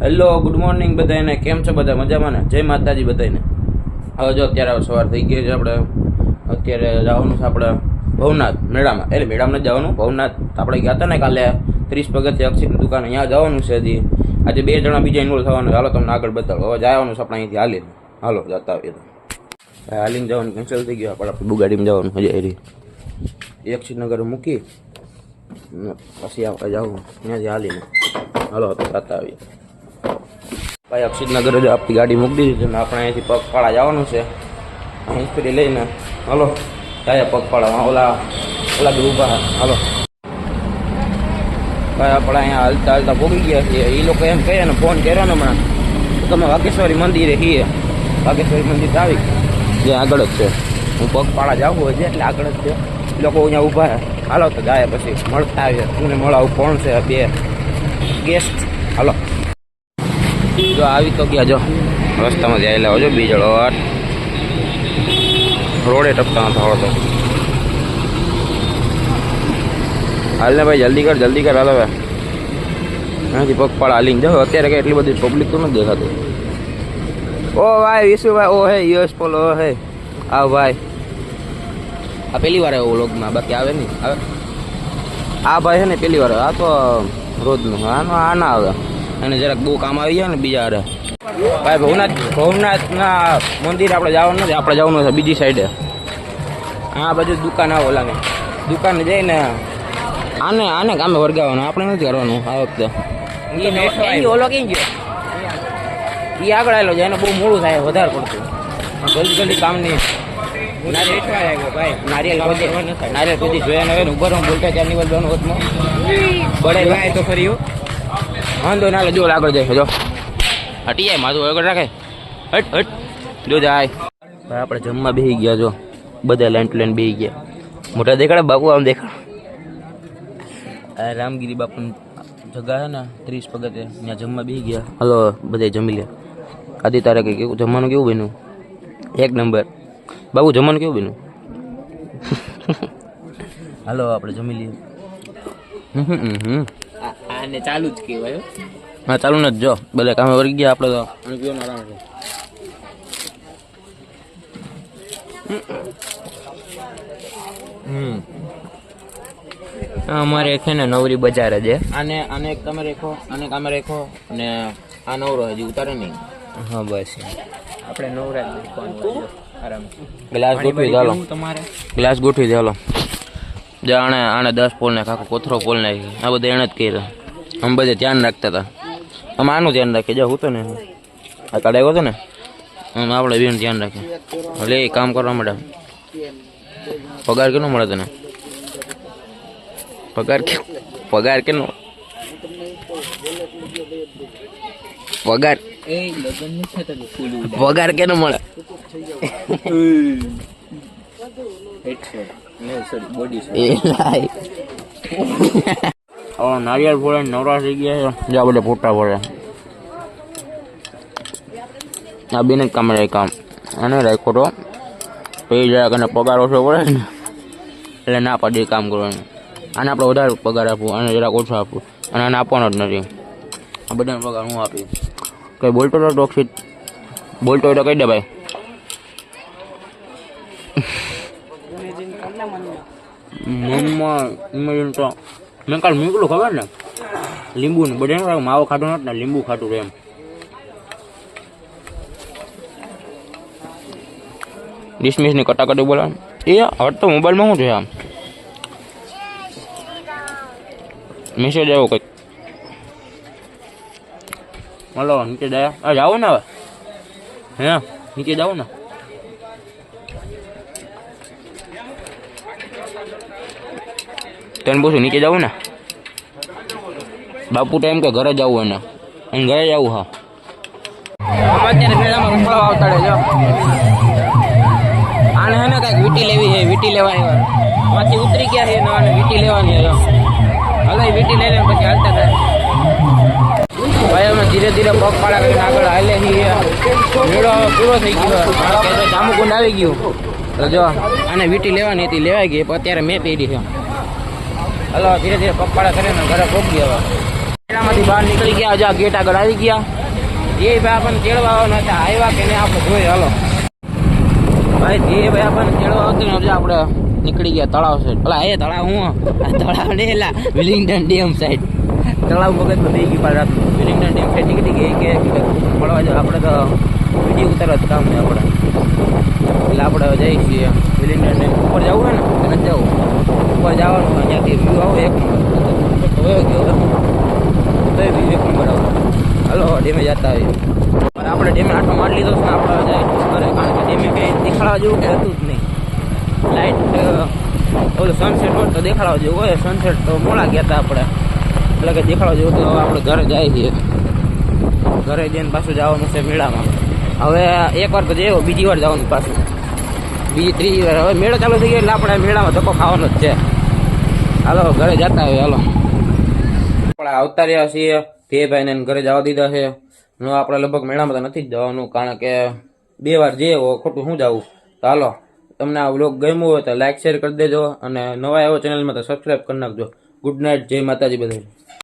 Hello good morning બધાને, કેમ છો બધા? મજામાં ને? જય માતાજી બધાને. હવે જો અત્યારે સવાર થઈ ગઈ છે. આપણે અત્યારે જવાનું છે આપણે ભવનાથ મેળામાં. એટલે મેળામાં નથી જવાનું, ભવનાથ આપણે ગયા હતા ને કાલે 30 પગથિયે અક્ષિતની દુકાન, અહીંયા જવાનું છે. હજી આજે 2 જણા બીજા ઇન્વોલ્વ થવાનું. હાલો તમને આગળ બતાવો. હવે જવાનું છે આપણે અહીંથી હાલીને. હાલો જતા આવીએ. તો હાલીને જવાનું કેન્સલ થઈ ગયું. આપણે બુગાડીમાં જવાનું હજી એરી અક્ષિતનગર મૂકી પછી આપણે જવું ત્યાંથી હાલીને. હાલો તો જતા આવીએ. ભાઈ અક્ષિતનગર જ આપણી ગાડી મૂકી દીધી છે. આપણે અહીંથી પગપાળા જવાનું છે. હિસ્ટ્રી લઈને હાલો જાય પગપાળા. ઓલા બી ઊભા. હાલો ભાઈ આપણે અહીંયા હાલતા હાલતા ભોગી ગયા છીએ. એ લોકો એમ કહે ને ફોન કર્યો ને હમણાં તમે વાઘેશ્વરી મંદિરે છીએ. વાઘેશ્વરી મંદિર આવી જે આગળ જ છે. હું પગપાળા જાઉં હોય છે એટલે આગળ જ છે. એ લોકો અહીંયા ઊભા. હાલો તો જાય પછી મળતા આવીએ. તમને મળાવું કોણ છે? 2 ગેસ્ટ. હાલો જો આવી તો ગયા. જો રસ્તામાં આવેલા હોય. જો બીજળો રોડે ટપતા થયો તો. હાલ ને ભાઈ જલ્દી કર હાલ. હવે અહીંથી પગપાળા હાલીને જાઓ. અત્યારે કઈ એટલી બધી પબ્લિક તો નથી દેખાતી. ઓ ભાઈ વિશુભાઈ, ઓ હે યશ પોલ, ઓ હે આવ ભાઈ. આ પહેલી વાર આવ્યો વ્લોગમાં, બાકી આવે નહીં. આવે આ ભાઈ છે ને પહેલી વાર. આ તો રોજનું. આ ના આવે. અને જરાક બહુ કામ આવી જાય ને બીજા હારે. ભાઈ ભવનાથના મંદિર આપણે જવાનું નથી. આપણે જવાનું છે બીજી સાઈડે. આ બાજુ દુકાન આવે. ઓલાને દુકાને જઈને આને કામે વર્ગાવવાનું. આપણે નથી કરવાનું આ વખતે. ઓલો કઈ ગયો એ આગળ આવેલો છે. એને બહુ મોડું થાય, વધારે પડતું. જલ્દી કામ નહીં. નારિયેલ કદી જોયા ને ઉભર બોલતા ત્યારની વલવાનું વચમાં બળે ભાઈ તો ખરી વાંધો ના. જો આગળ જાય. જો હટી જાય માથું આગળ રાખે. હટ જો જાય. ભાઈ આપણે જમવા બેસી ગયા. જો બધા લાઈન ટુ લાઈન બેસી ગયા. મોટા દેખાડે બાપુ, આમ દેખાડ. રામગીરી બાપુની જગા છે ને 30 પગથિયે, ત્યાં જમવા બેસી ગયા. હલો બધા જમી લે. આદિ તારે કઈ કેવું જમવાનું કેવું બન્યું? 1 નંબર. બાબુ જમવાનું કેવું બન્યું? હાલો આપણે જમી લઈએ. આને ચાલુ જ કહેવાય. હા ચાલુ ને. જો બધા કામે વળી ગયા. આપણે તો અમારે છે ને નવરી બજાર જ. આને એક તમે રેખો, આને કામે રેખો, અને આ નવરો હજી ઉતારે નહીં. હા બસ આપણે નવરા જ દેખવાનું. આરામ ગ્લાસ ગોઠવી દો. તમારે ગ્લાસ ગોઠવી દે. હાલો જે આણે 10 પોલ ને આખો કોથરો પોલ નાખી. આ બધા એને જ કર્યા. આમ બધે ધ્યાન રાખતા હતા. આમ આનું ધ્યાન રાખીએ. જો હું તો ને આ કાઢાવ્યો હતો ને આમ આપણે બેન ધ્યાન રાખીએ. એટલે એ કામ કરવા માંડે. પગાર કેટલો મળે તને? પગાર કેટલો? પગાર કેનો મળે? નારિયેળ ફોડે નવરા થઈ ગયા છે. જ્યાં બધા ફોટા પડે. આ બેને જ કામ રહે. કામ અને રાખ્યો તો પછી જરાક અને પગાર ઓછો પડે ને એટલે ના પાડી કામ કરવાનું. આને આપણે વધારે પગાર આપવું, આને જરાક ઓછો આપવું, અને આને આપવાનો જ નથી. આ બધાને પગાર હું આપીશ. કંઈ બોલતો તો ટોક્સિક બોલતો હોય તો કહી દે ભાઈ. મમ્મા તો મેં કાલ મૂકેલું ખબર ને લીંબુ ને બધા માવો ખાતો નથી ને લીંબુ ખાતું એમ. ડિસમિસની કટાકટી બોલા એ હટ તો મોબાઈલમાં શું છે? આમ મેસેજ આવ્યો કંઈક. હલો નીચે દયા જાઓ ને. હવે હે નીચે જાઓ ને. તને પૂછું નીચે જવું ને? બાપુ તો એમ કે ઘરે જવું એને અને ઘરે જવું. હા અત્યારે મેળામાં રૂપડો આવતાડે. જો આને હે ને કાંઈક વીટી લેવી છે. વીટી લેવાની માંથી ઉતરી ગયા છે ને આને વીટી લેવાની. જો હવે વીટી લઈ લે પછી હાલતા થાય. ભાઈ અમે ધીરે ધીરે પગપાળા કરીને આગળ હાલે છીએ. મેળો પૂરો થઈ ગયો. જામુકુંડ આવી ગયું. તો જો આને વીટી લેવાની હતી, લેવાઈ ગઈ. અત્યારે મેં પહેરી છે. હલો ધીરે ધીરે પગપાળા કરીને ઘરે પહોંચી ગયા. મેળામાંથી બહાર નીકળી ગયા. હજુ ગેટ આગળ આવી ગયા. ભાઈ આપણને તેડવા આવવાના હતા, આવ્યા કે નહીં આપણે જોઈએ. હાલો ભાઈ, જે ભાઈ આપણને તેડવા આવતી ને આપણે નીકળી ગયા તળાવ સાઈડ. પેલા એ તળાવ હું તળાવ ને એલા વિલિંગ્ટન ડેમ સાઈડ તળાવ મગજમાં દઈ ગઈ પાછા. વિલિંગ્ટન ડેમ સાઈડ નીકળી ગઈ કે મળવા જાવ. આપણે તો વિડીયો ઉતારવા જ કામ નહીં આપણે, એટલે આપણે જઈએ છીએ વિલિંગ્ટન ડેમ. ઉપર જવું હોય ને કે નથી જવું? ઉપર જવાનું, ત્યાંથી વ્યૂ આવો એક નંબર. તો એક નંબર આવો. હાલો ડેમે જતા આવીએ. આપણે ડેમે આટલો મારી લીધો છે ને આપણે જાય કરે, કારણ કે ડેમે કંઈ દેખાડવા જેવું કંઈ હતું જ નહીં. લાઈટ ઓલું સનસેટ હોય તો દેખાડવા જેવું હોય, સનસેટ તો મોડા ગયા હતા આપણે, એટલે કે દેખાડવા જેવું. તો આપણે ઘરે જાય છીએ, ઘરે જઈને પાછું જવાનું છે મેળામાં. હવે એકવાર તો જઈએ, બીજી વાર જવાનું પાછું, બીજી ત્રીજી વાર. હવે મેળો ચાલુ થઈ ગયો એટલે આપણે મેળામાં ધક્કો ખાવાનો જ છે. હાલો ઘરે જતા હોય. હાલો આપણે આવતા રહ્યા છીએ, તે ભાઈને ઘરે જવા દીધા છે. હું આપણે લગભગ મેળામાં તો નથી જ જવાનું, કારણ કે 2 વાર જઈએ ખોટું શું જવું. તો હાલો, તમને આ વ્લોગ ગમ્યો હોય તો લાઈક શેર કરી દેજો, અને નવા એવો ચેનલમાં તો સબસ્ક્રાઈબ કરી નાખજો. ગુડ નાઇટ, જય માતાજી બધાને.